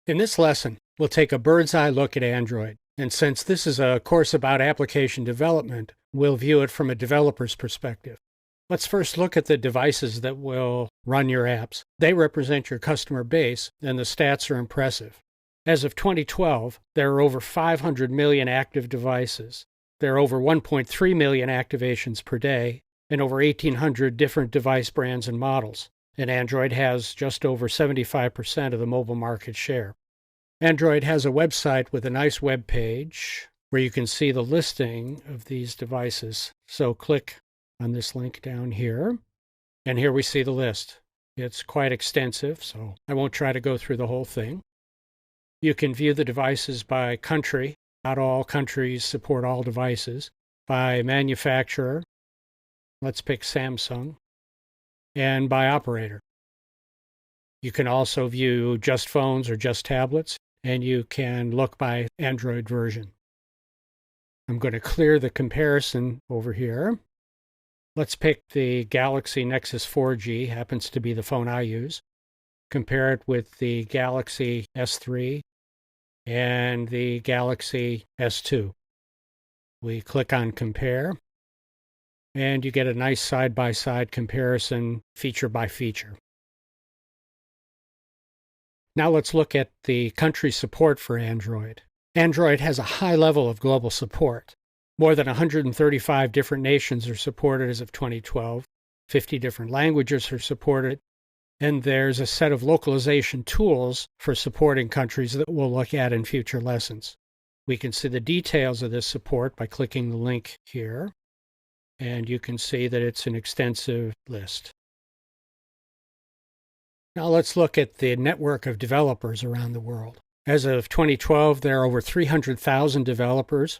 In this lesson, we'll take a bird's eye look at Android, and since this is a course about application development, we'll view it from a developer's perspective. Let's first look at the devices that will run your apps. They represent your customer base, and the stats are impressive. As of 2012, there are over 500 million active devices. There are over 1.3 million activations per day, and over 1,800 different device brands and models. And Android has just over 75% of the mobile market share. Android has a website with a nice web page where you can see the listing of these devices. So click on this link down here, and here we see the list. It's quite extensive, so I won't try to go through the whole thing. You can view the devices by country. Not all countries support all devices. By manufacturer, let's pick Samsung, and by operator. You can also view just phones or just tablets, and you can look by Android version. I'm going to clear the comparison over here. Let's pick the Galaxy Nexus 4G, happens to be the phone I use. Compare it with the Galaxy S3 and the Galaxy S2. We click on Compare, and you get a nice side-by-side comparison, feature by feature. Now let's look at the country support for Android. Android has a high level of global support. More than 135 different nations are supported as of 2012. 50 different languages are supported. And there's a set of localization tools for supporting countries that we'll look at in future lessons. We can see the details of this support by clicking the link here. And you can see that it's an extensive list. Now let's look at the network of developers around the world. As of 2012, there are over 300,000 developers.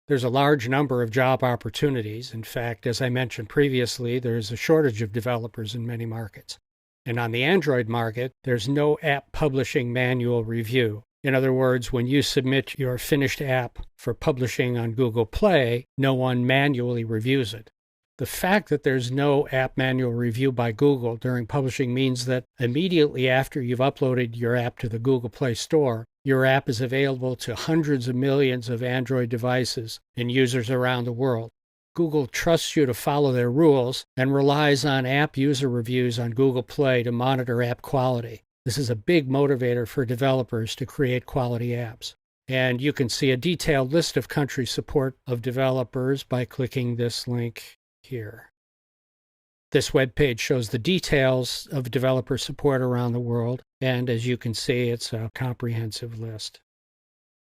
There's a large number of job opportunities. In fact, as I mentioned previously, there's a shortage of developers in many markets. And on the Android market, there's no app publishing manual review. In other words, when you submit your finished app for publishing on Google Play, no one manually reviews it. The fact that there's no app manual review by Google during publishing means that immediately after you've uploaded your app to the Google Play Store, your app is available to hundreds of millions of Android devices and users around the world. Google trusts you to follow their rules and relies on app user reviews on Google Play to monitor app quality. This is a big motivator for developers to create quality apps. And you can see a detailed list of country support of developers by clicking this link here. This web page shows the details of developer support around the world, and as you can see, it's a comprehensive list.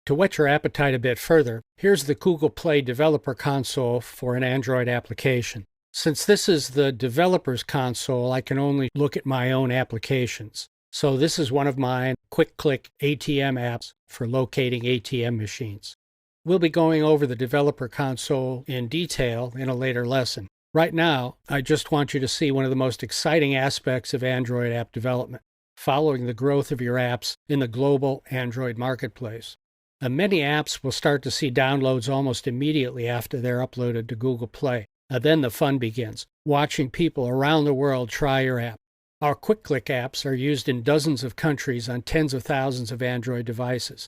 To whet your appetite a bit further, here's the Google Play Developer Console for an Android application. Since this is the developer's console, I can only look at my own applications. So this is one of my quick-click ATM apps for locating ATM machines. We'll be going over the developer console in detail in a later lesson. Right now, I just want you to see one of the most exciting aspects of Android app development, following the growth of your apps in the global Android marketplace. Many apps will start to see downloads almost immediately after they're uploaded to Google Play. Then the fun begins, watching people around the world try your app. Our quick-click apps are used in dozens of countries on tens of thousands of Android devices.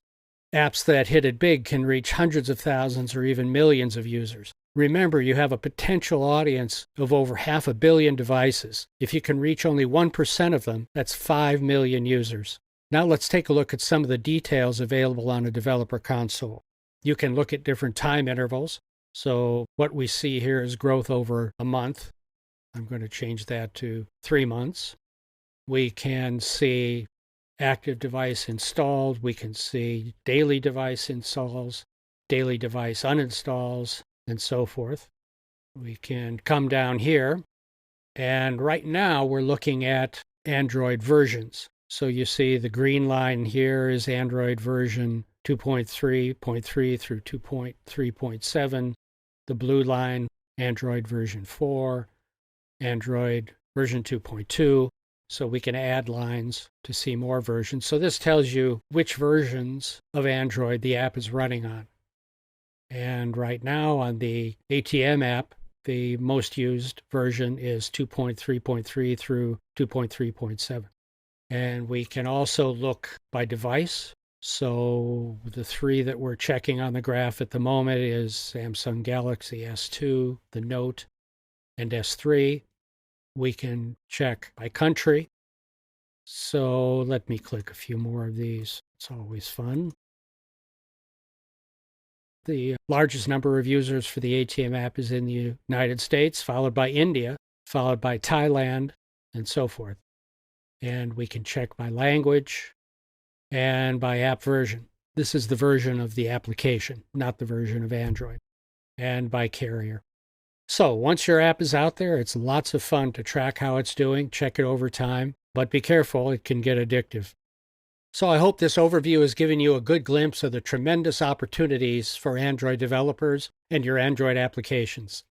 Apps that hit it big can reach hundreds of thousands or even millions of users. Remember, you have a potential audience of over 500 million devices. If you can reach only 1% of them, that's 5 million users. Now let's take a look at some of the details available on a developer console. You can look at different time intervals. So what we see here is growth over a month. I'm going to change that to 3 months. We can see active device installed. We can see daily device installs, daily device uninstalls, and so forth. We can come down here, and right now we're looking at Android versions. So you see the green line here is Android version 2.3.3 through 2.3.7. The blue line, Android version 4, Android version 2.2. So we can add lines to see more versions. So this tells you which versions of Android the app is running on. And right now on the ATM app, the most used version is 2.3.3 through 2.3.7. And we can also look by device. So the three that we're checking on the graph at the moment is Samsung Galaxy S2, the Note, and S3. We can check by country. So let me click a few more of these. It's always fun. The largest number of users for the ATM app is in the United States, followed by India, followed by Thailand, and so forth. And we can check by language and by app version. This is the version of the application, not the version of Android, and by carrier. So once your app is out there, it's lots of fun to track how it's doing, check it over time, but be careful, it can get addictive. So I hope this overview has given you a good glimpse of the tremendous opportunities for Android developers and your Android applications.